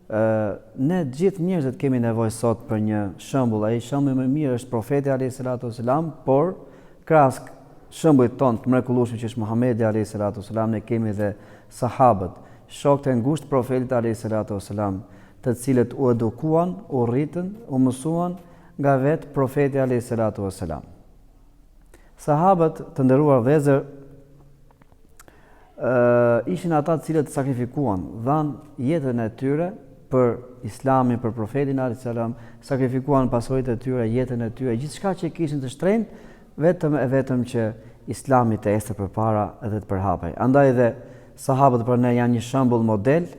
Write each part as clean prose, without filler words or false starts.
Ne gjithë njerëzit kemi nevojë sot për një shembull. Ai shembull më i mirë është profeti alayhis salatu wasalam, por krahas shembullit tonë të mrekullueshëm që është Muhamedi alayhis salatu wasalam, ne kemi dhe sahabët, shokët e ngushtë profetit alayhis salatu wasalam, të cilët u edukuan, u rritën, u mësuan nga vetë profeti alayhis salatu wasalam. Sahabët, të nderuar vëllezër, ishin ata të cilët sakrifikuan, dhanë jetën e tyre për Islamin, për profetin alayhis salam, sakrifikuan pasojat e tyre, jetën e tyre, gjithçka që kishin të shtrenjtë, vetëm që Islami të ecte përpara dhe të përhapej. Andaj dhe sahabët për ne janë një shembull model,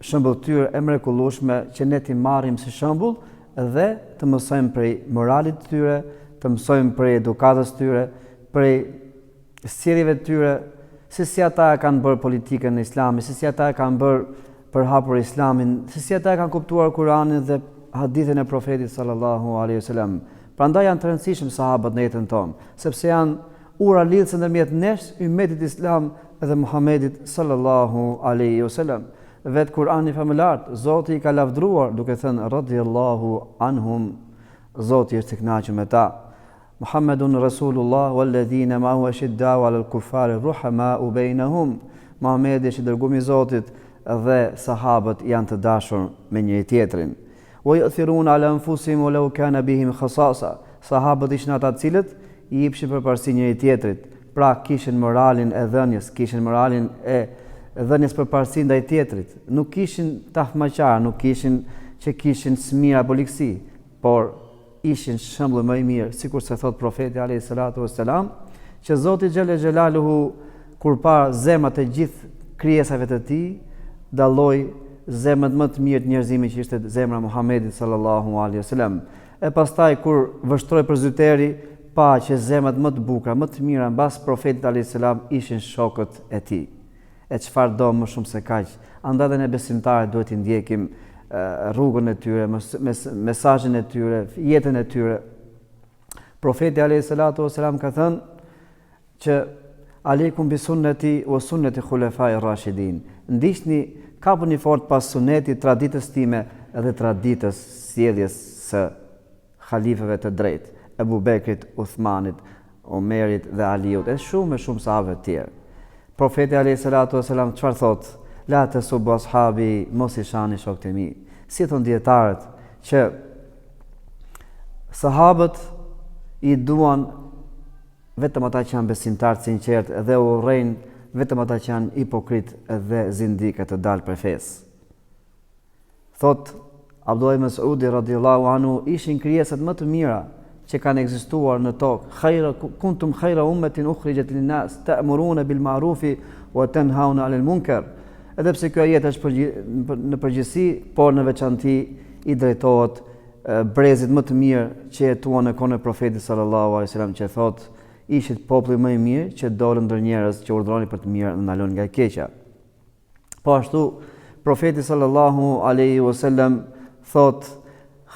shembull tyre e mrekullueshme që ne t'i marrim si shembull dhe të mësojmë prej moralit të tyre, të mësojmë prej edukatës tyre, prej sjelljeve të tyre, se si ata kanë bërë politikën në Islam, se si ata kanë bërë për hapur Islamin, se si ata kanë kuptuar Kur'anin dhe hadithin e profetit sallallahu alaihi wasallam. Prandaj janë të rëndësishëm sahabët në jetën tonë, sepse janë ura lidhëse ndërmjet nesh, ummetit Islam dhe Muhamedit sallallahu alaihi wasallam. Vetë Kur'ani famëlart, Zoti i ka lavdruar duke thënë radhiyallahu anhum, Zoti është i kënaqur me ta. Muhammedun Rasulullah walladhina ma'ahu ashidda'u 'alal kuffari ruhama'u bainahum. Muhamedi është i dërguar i Zotit dhe sahabët janë të dashur me njëri tjetrin. Wa yu'thiruna 'ala anfusihim walau kana bihim khasasa. Sahabët ishin ata të cilët i jepshin përparësi njëri tjetrit. Pra kishin moralin e dhënies, kishin moralin e dhënies përparësi ndaj tjetrit. Nuk kishin tafmaqar, nuk kishin që kishin smira apo ligësi, por ishin shembull më i mirë, sikur se thot profeti alayhis salatu wassalam, që Zoti xhelle xhelaluhu kur pa zemrat e gjithë krijesave të tij, dalloi zemrat më të mirë të njerëzimit që ishte zemra e Muhamedit sallallahu alaihi wasallam. E pastaj kur vështroi për zyteri, pa që zemrat më të bukura, më të mira mbas profetit alayhis salam ishin shokët e tij. E çfarë do më shumë se kaq. Andaj dhe ne besimtarët duhet të ndjekim rrugën e tyre, mesazhin e tyre, jetën e tyre. Profeti alayhis salatu wasalam ka thënë që aleikum bi sunnati wa sunnati khulafa'ir rashidin. Ndiqni, kapuni fort pas sunetit, traditës time dhe traditës sjelljes së halifëve të drejtë, Ebu Bekrit, Uthmanit, Omerit dhe Aliut, e shumë sahabë të tjerë. Profeti alayhis salatu wasalam çfarë thotë? La tasubbu ashabi, mos i shani shokët e mi. Si thon dietarët që sahabët i duan vetëm ata që janë besimtarë të sinqertë dhe urrejnë vetëm ata që janë hipokrit dhe zindikë të dalë për fesë. Thot Abdullah ibn Mas'udi radhiyallahu anhu, ishin krijesat më të mira që kanë ekzistuar në tokë. Kuntum khayra ummatin ukhrijat lin-nas ta'muruna bil ma'rufi wa tanhauna 'anil munkar. Edhe pse kjo ajet është në përgjithësi, por në veçanti i drejtohet brezit më të mirë që jetuan në kohën e profetit sallallahu alaihi wasallam, që thotë ishit populli më i mirë që dolën ndër njerëz që urdhëroni për të mirë dhe ndaloni nga e keqja. Po ashtu profeti sallallahu alaihi wasallam thotë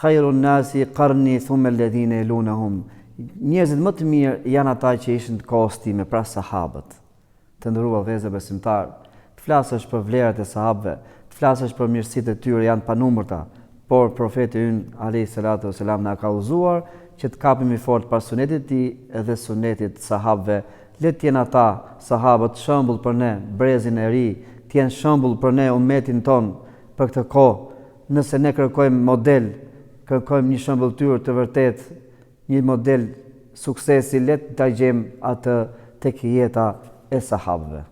khairun nasi qarni thumma alladhina yalunhum. Njerëzit më të mirë janë ata që ishin të kohës time, pra sahabët. Të nderuar vëllezër besimtar, të flasësh për vlerat e sahabëve, të flasësh për mirësitë e tyre janë pa numërta, por profeti ynë alayhi salatu wasalam na ka udhëzuar që të kapemi fort pas sunetit të tij dhe sunetit të sahabëve. Le të jenë ata sahabët shembull për ne, brezin e ri, të jenë shembull për ne ummetin ton për këtë kohë. Nëse ne kërkojmë model, kërkojmë një shembulltyr të vërtet, një model suksesi, le të gjejmë atë tek jeta e sahabëve.